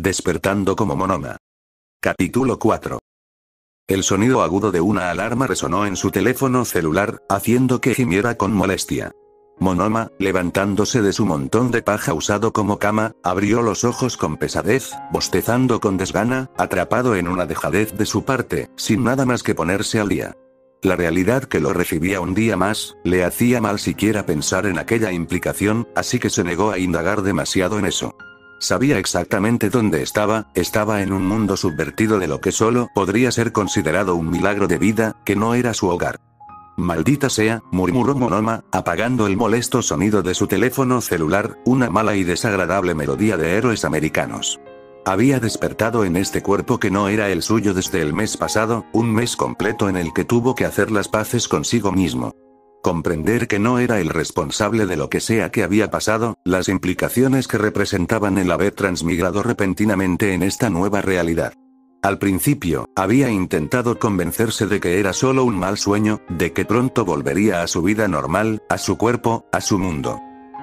Despertando como Monoma. Capítulo 4. El sonido agudo de una alarma resonó en su teléfono celular, haciendo que gimiera con molestia. Monoma, levantándose de su montón de paja usado como cama, abrió los ojos con pesadez, bostezando con desgana, atrapado en una dejadez de su parte, sin nada más que ponerse al día. La realidad que lo recibía un día más, le hacía mal siquiera pensar en aquella implicación, así que se negó a indagar demasiado en eso. Sabía exactamente dónde estaba en un mundo subvertido de lo que solo podría ser considerado un milagro de vida, que no era su hogar. Maldita sea, murmuró Monoma, apagando el molesto sonido de su teléfono celular, una mala y desagradable melodía de héroes americanos. Había despertado en este cuerpo que no era el suyo desde el mes pasado, un mes completo en el que tuvo que hacer las paces consigo mismo. Comprender que no era el responsable de lo que sea que había pasado, las implicaciones que representaban el haber transmigrado repentinamente en esta nueva realidad. Al principio, había intentado convencerse de que era solo un mal sueño, de que pronto volvería a su vida normal, a su cuerpo, a su mundo.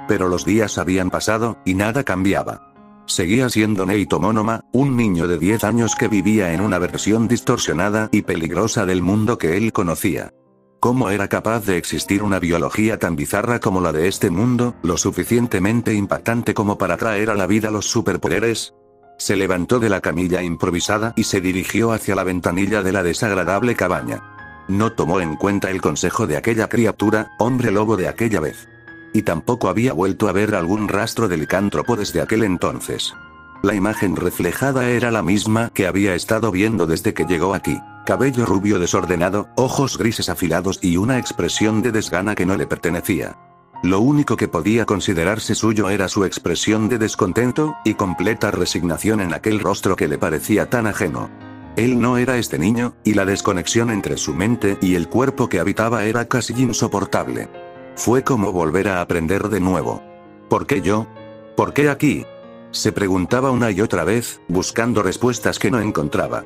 Pero los días habían pasado, y nada cambiaba. Seguía siendo Neito Monoma, un niño de 10 años que vivía en una versión distorsionada y peligrosa del mundo que él conocía. ¿Cómo era capaz de existir una biología tan bizarra como la de este mundo, lo suficientemente impactante como para traer a la vida los superpoderes? Se levantó de la camilla improvisada y se dirigió hacia la ventanilla de la desagradable cabaña. No tomó en cuenta el consejo de aquella criatura, hombre lobo de aquella vez. Y tampoco había vuelto a ver algún rastro de licántropo desde aquel entonces. La imagen reflejada era la misma que había estado viendo desde que llegó aquí. Cabello rubio desordenado, ojos grises afilados y una expresión de desgana que no le pertenecía. Lo único que podía considerarse suyo era su expresión de descontento y completa resignación en aquel rostro que le parecía tan ajeno. Él no era este niño, y la desconexión entre su mente y el cuerpo que habitaba era casi insoportable. Fue como volver a aprender de nuevo. ¿Por qué yo? ¿Por qué aquí? Se preguntaba una y otra vez, buscando respuestas que no encontraba.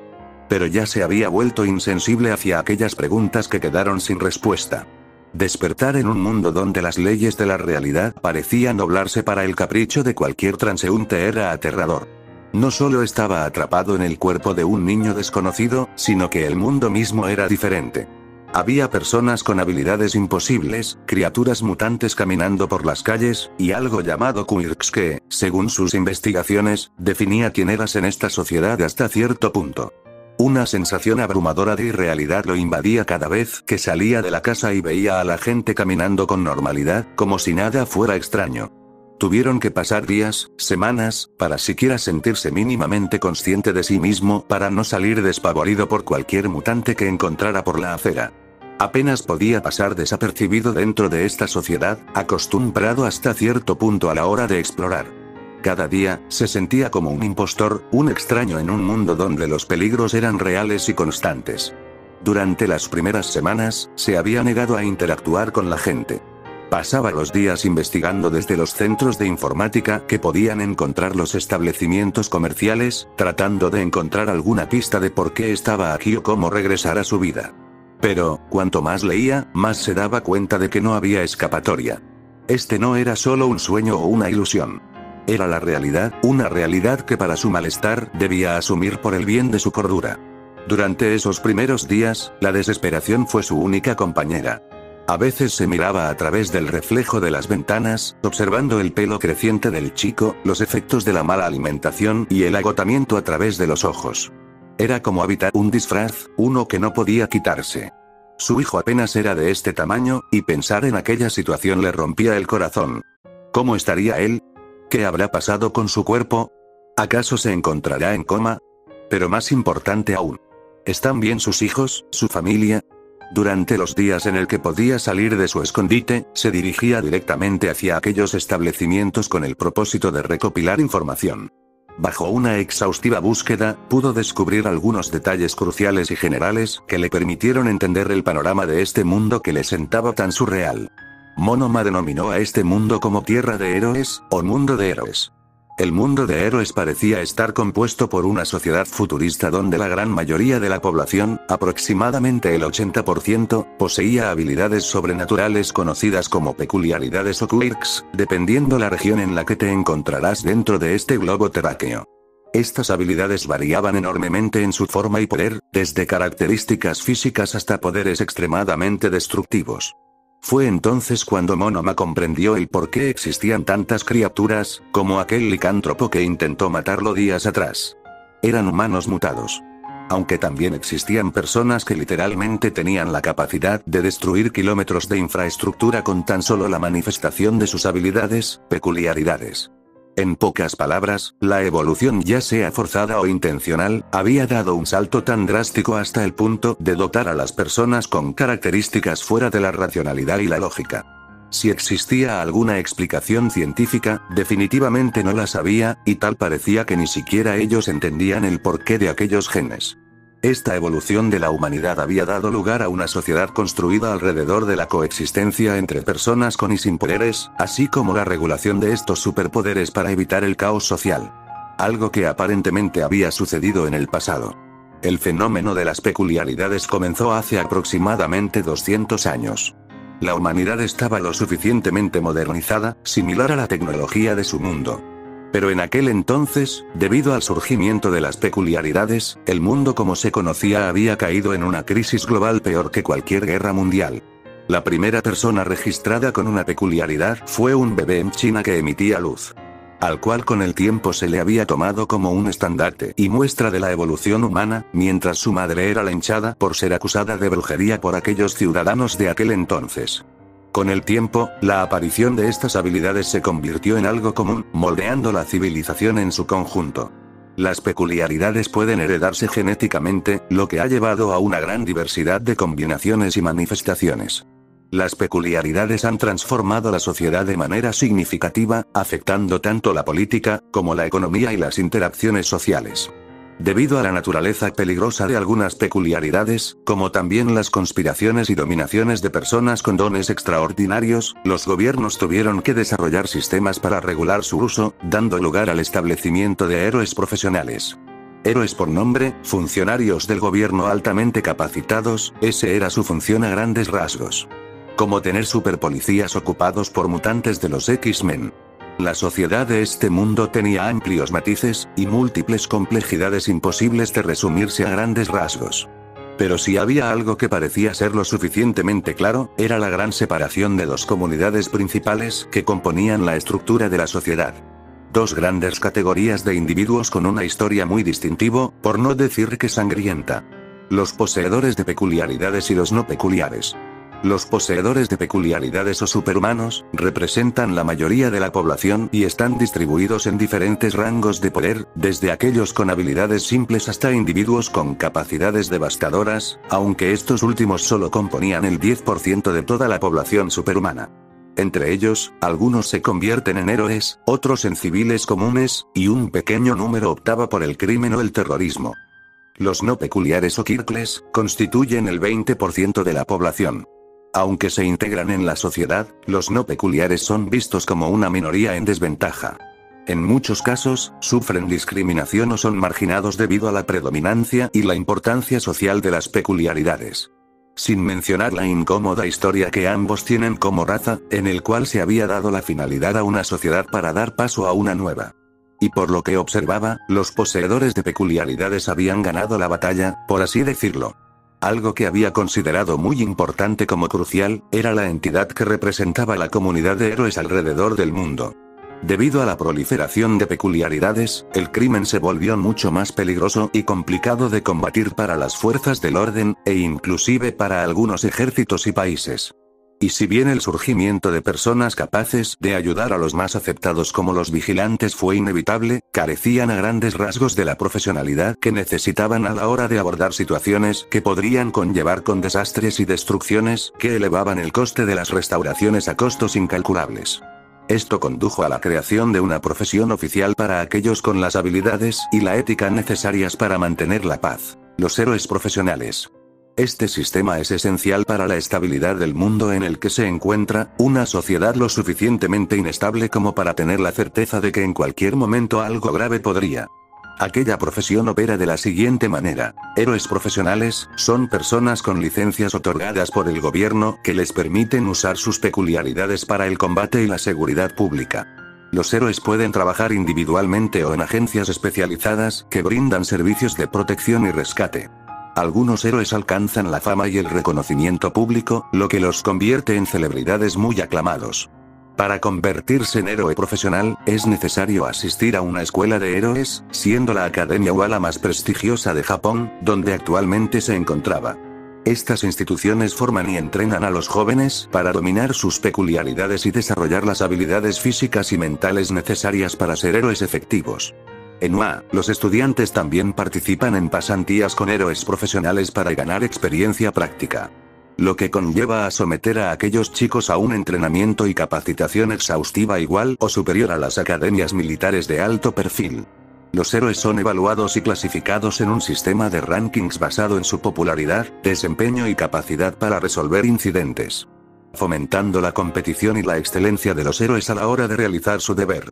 Pero ya se había vuelto insensible hacia aquellas preguntas que quedaron sin respuesta. Despertar en un mundo donde las leyes de la realidad parecían doblarse para el capricho de cualquier transeúnte era aterrador. No solo estaba atrapado en el cuerpo de un niño desconocido, sino que el mundo mismo era diferente. Había personas con habilidades imposibles, criaturas mutantes caminando por las calles, y algo llamado quirks que, según sus investigaciones, definía quién eras en esta sociedad hasta cierto punto. Una sensación abrumadora de irrealidad lo invadía cada vez que salía de la casa y veía a la gente caminando con normalidad, como si nada fuera extraño. Tuvieron que pasar días, semanas, para siquiera sentirse mínimamente consciente de sí mismo, para no salir despavorido por cualquier mutante que encontrara por la acera. Apenas podía pasar desapercibido dentro de esta sociedad, acostumbrado hasta cierto punto a la hora de explorar. Cada día, se sentía como un impostor, un extraño en un mundo donde los peligros eran reales y constantes. Durante las primeras semanas, se había negado a interactuar con la gente. Pasaba los días investigando desde los centros de informática que podían encontrar los establecimientos comerciales, tratando de encontrar alguna pista de por qué estaba aquí o cómo regresar a su vida. Pero, cuanto más leía, más se daba cuenta de que no había escapatoria. Este no era solo un sueño o una ilusión. Era la realidad, una realidad que para su malestar debía asumir por el bien de su cordura. Durante esos primeros días, la desesperación fue su única compañera. A veces se miraba a través del reflejo de las ventanas, observando el pelo creciente del chico, los efectos de la mala alimentación y el agotamiento a través de los ojos. Era como habitar un disfraz, uno que no podía quitarse. Su hijo apenas era de este tamaño, y pensar en aquella situación le rompía el corazón. ¿Cómo estaría él? ¿Qué habrá pasado con su cuerpo? ¿Acaso se encontrará en coma? Pero más importante aún, ¿están bien sus hijos, su familia? Durante los días en el que podía salir de su escondite, se dirigía directamente hacia aquellos establecimientos con el propósito de recopilar información. Bajo una exhaustiva búsqueda, pudo descubrir algunos detalles cruciales y generales que le permitieron entender el panorama de este mundo que le sentaba tan surreal. Monoma denominó a este mundo como Tierra de Héroes, o Mundo de Héroes. El mundo de héroes parecía estar compuesto por una sociedad futurista donde la gran mayoría de la población, aproximadamente el 80%, poseía habilidades sobrenaturales conocidas como peculiaridades o quirks, dependiendo la región en la que te encontrarás dentro de este globo terráqueo. Estas habilidades variaban enormemente en su forma y poder, desde características físicas hasta poderes extremadamente destructivos. Fue entonces cuando Monoma comprendió el por qué existían tantas criaturas, como aquel licántropo que intentó matarlo días atrás. Eran humanos mutados. Aunque también existían personas que literalmente tenían la capacidad de destruir kilómetros de infraestructura con tan solo la manifestación de sus habilidades, peculiaridades. En pocas palabras, la evolución, ya sea forzada o intencional, había dado un salto tan drástico hasta el punto de dotar a las personas con características fuera de la racionalidad y la lógica. Si existía alguna explicación científica, definitivamente no la sabía, y tal parecía que ni siquiera ellos entendían el porqué de aquellos genes. Esta evolución de la humanidad había dado lugar a una sociedad construida alrededor de la coexistencia entre personas con y sin poderes, así como la regulación de estos superpoderes para evitar el caos social. Algo que aparentemente había sucedido en el pasado. El fenómeno de las peculiaridades comenzó hace aproximadamente 200 años. La humanidad estaba lo suficientemente modernizada, similar a la tecnología de su mundo. Pero en aquel entonces, debido al surgimiento de las peculiaridades, el mundo como se conocía había caído en una crisis global peor que cualquier guerra mundial. La primera persona registrada con una peculiaridad fue un bebé en China que emitía luz, al cual con el tiempo se le había tomado como un estandarte y muestra de la evolución humana, mientras su madre era linchada por ser acusada de brujería por aquellos ciudadanos de aquel entonces. Con el tiempo, la aparición de estas habilidades se convirtió en algo común, moldeando la civilización en su conjunto. Las peculiaridades pueden heredarse genéticamente, lo que ha llevado a una gran diversidad de combinaciones y manifestaciones. Las peculiaridades han transformado la sociedad de manera significativa, afectando tanto la política, como la economía y las interacciones sociales. Debido a la naturaleza peligrosa de algunas peculiaridades, como también las conspiraciones y dominaciones de personas con dones extraordinarios, los gobiernos tuvieron que desarrollar sistemas para regular su uso, dando lugar al establecimiento de héroes profesionales. Héroes por nombre, funcionarios del gobierno altamente capacitados, ese era su función a grandes rasgos. Como tener superpolicías ocupados por mutantes de los X-Men. La sociedad de este mundo tenía amplios matices, y múltiples complejidades imposibles de resumirse a grandes rasgos. Pero si había algo que parecía ser lo suficientemente claro, era la gran separación de dos comunidades principales que componían la estructura de la sociedad. Dos grandes categorías de individuos con una historia muy distintiva, por no decir que sangrienta. Los poseedores de peculiaridades y los no peculiares. Los poseedores de peculiaridades o superhumanos, representan la mayoría de la población y están distribuidos en diferentes rangos de poder, desde aquellos con habilidades simples hasta individuos con capacidades devastadoras, aunque estos últimos solo componían el 10% de toda la población superhumana. Entre ellos, algunos se convierten en héroes, otros en civiles comunes, y un pequeño número optaba por el crimen o el terrorismo. Los no peculiares o Kirkles, constituyen el 20% de la población. Aunque se integran en la sociedad, los no peculiares son vistos como una minoría en desventaja. En muchos casos, sufren discriminación o son marginados debido a la predominancia y la importancia social de las peculiaridades. Sin mencionar la incómoda historia que ambos tienen como raza, en el cual se había dado la finalidad a una sociedad para dar paso a una nueva. Y por lo que observaba, los poseedores de peculiaridades habían ganado la batalla, por así decirlo. Algo que había considerado muy importante como crucial, era la entidad que representaba la comunidad de héroes alrededor del mundo. Debido a la proliferación de peculiaridades, el crimen se volvió mucho más peligroso y complicado de combatir para las fuerzas del orden, e inclusive para algunos ejércitos y países. Y si bien el surgimiento de personas capaces de ayudar a los más aceptados como los vigilantes fue inevitable, carecían a grandes rasgos de la profesionalidad que necesitaban a la hora de abordar situaciones que podrían conllevar con desastres y destrucciones que elevaban el coste de las restauraciones a costos incalculables. Esto condujo a la creación de una profesión oficial para aquellos con las habilidades y la ética necesarias para mantener la paz: los héroes profesionales. Este sistema es esencial para la estabilidad del mundo en el que se encuentra, una sociedad lo suficientemente inestable como para tener la certeza de que en cualquier momento algo grave podría. Aquella profesión opera de la siguiente manera: héroes profesionales son personas con licencias otorgadas por el gobierno que les permiten usar sus peculiaridades para el combate y la seguridad pública. Los héroes pueden trabajar individualmente o en agencias especializadas que brindan servicios de protección y rescate. Algunos héroes alcanzan la fama y el reconocimiento público, lo que los convierte en celebridades muy aclamados. Para convertirse en héroe profesional, es necesario asistir a una escuela de héroes, siendo la Academia Ua más prestigiosa de Japón, donde actualmente se encontraba. Estas instituciones forman y entrenan a los jóvenes para dominar sus peculiaridades y desarrollar las habilidades físicas y mentales necesarias para ser héroes efectivos. En UA, los estudiantes también participan en pasantías con héroes profesionales para ganar experiencia práctica. Lo que conlleva a someter a aquellos chicos a un entrenamiento y capacitación exhaustiva igual o superior a las academias militares de alto perfil. Los héroes son evaluados y clasificados en un sistema de rankings basado en su popularidad, desempeño y capacidad para resolver incidentes, fomentando la competición y la excelencia de los héroes a la hora de realizar su deber,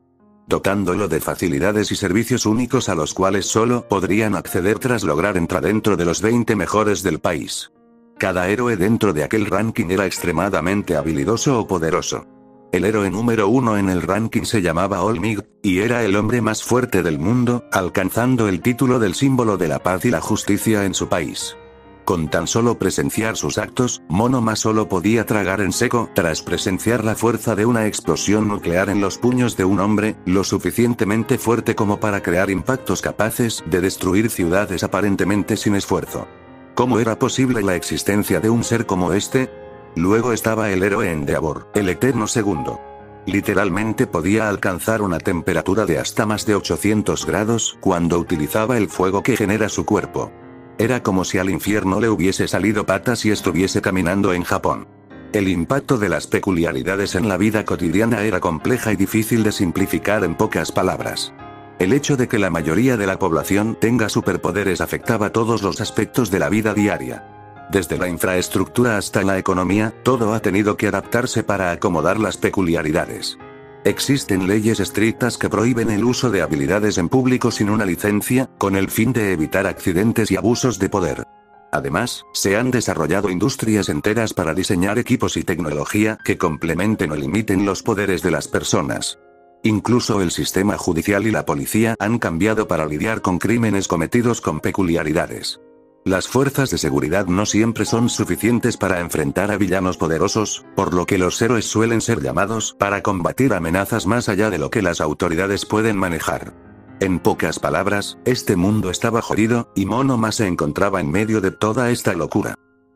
dotándolo de facilidades y servicios únicos a los cuales solo podrían acceder tras lograr entrar dentro de los 20 mejores del país. Cada héroe dentro de aquel ranking era extremadamente habilidoso o poderoso. El héroe número 1 en el ranking se llamaba All Might, y era el hombre más fuerte del mundo, alcanzando el título del símbolo de la paz y la justicia en su país. Con tan solo presenciar sus actos, Monoma solo podía tragar en seco tras presenciar la fuerza de una explosión nuclear en los puños de un hombre, lo suficientemente fuerte como para crear impactos capaces de destruir ciudades aparentemente sin esfuerzo. ¿Cómo era posible la existencia de un ser como este? Luego estaba el héroe Endeavor, el eterno segundo. Literalmente podía alcanzar una temperatura de hasta más de 800 grados cuando utilizaba el fuego que genera su cuerpo. Era como si al infierno le hubiese salido patas y estuviese caminando en Japón. El impacto de las peculiaridades en la vida cotidiana era compleja y difícil de simplificar en pocas palabras. El hecho de que la mayoría de la población tenga superpoderes afectaba todos los aspectos de la vida diaria. Desde la infraestructura hasta la economía, todo ha tenido que adaptarse para acomodar las peculiaridades. Existen leyes estrictas que prohíben el uso de habilidades en público sin una licencia, con el fin de evitar accidentes y abusos de poder. Además, se han desarrollado industrias enteras para diseñar equipos y tecnología que complementen o limiten los poderes de las personas. Incluso el sistema judicial y la policía han cambiado para lidiar con crímenes cometidos con peculiaridades. Las fuerzas de seguridad no siempre son suficientes para enfrentar a villanos poderosos, por lo que los héroes suelen ser llamados para combatir amenazas más allá de lo que las autoridades pueden manejar. En pocas palabras, este mundo estaba jodido, y Monoma se encontraba en medio de toda esta locura.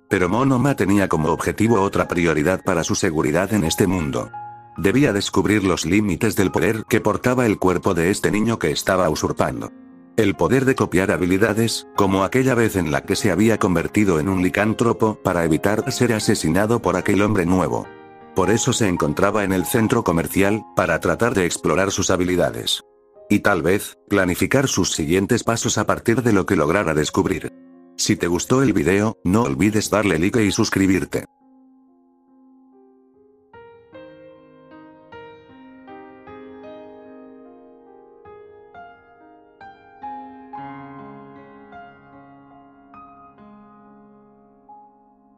Pero Monoma tenía como objetivo otra prioridad para su seguridad en este mundo. Debía descubrir los límites del poder que portaba el cuerpo de este niño que estaba usurpando. El poder de copiar habilidades, como aquella vez en la que se había convertido en un licántropo para evitar ser asesinado por aquel hombre nuevo. Por eso se encontraba en el centro comercial, para tratar de explorar sus habilidades. Y tal vez, planificar sus siguientes pasos a partir de lo que lograra descubrir. Si te gustó el video, no olvides darle like y suscribirte.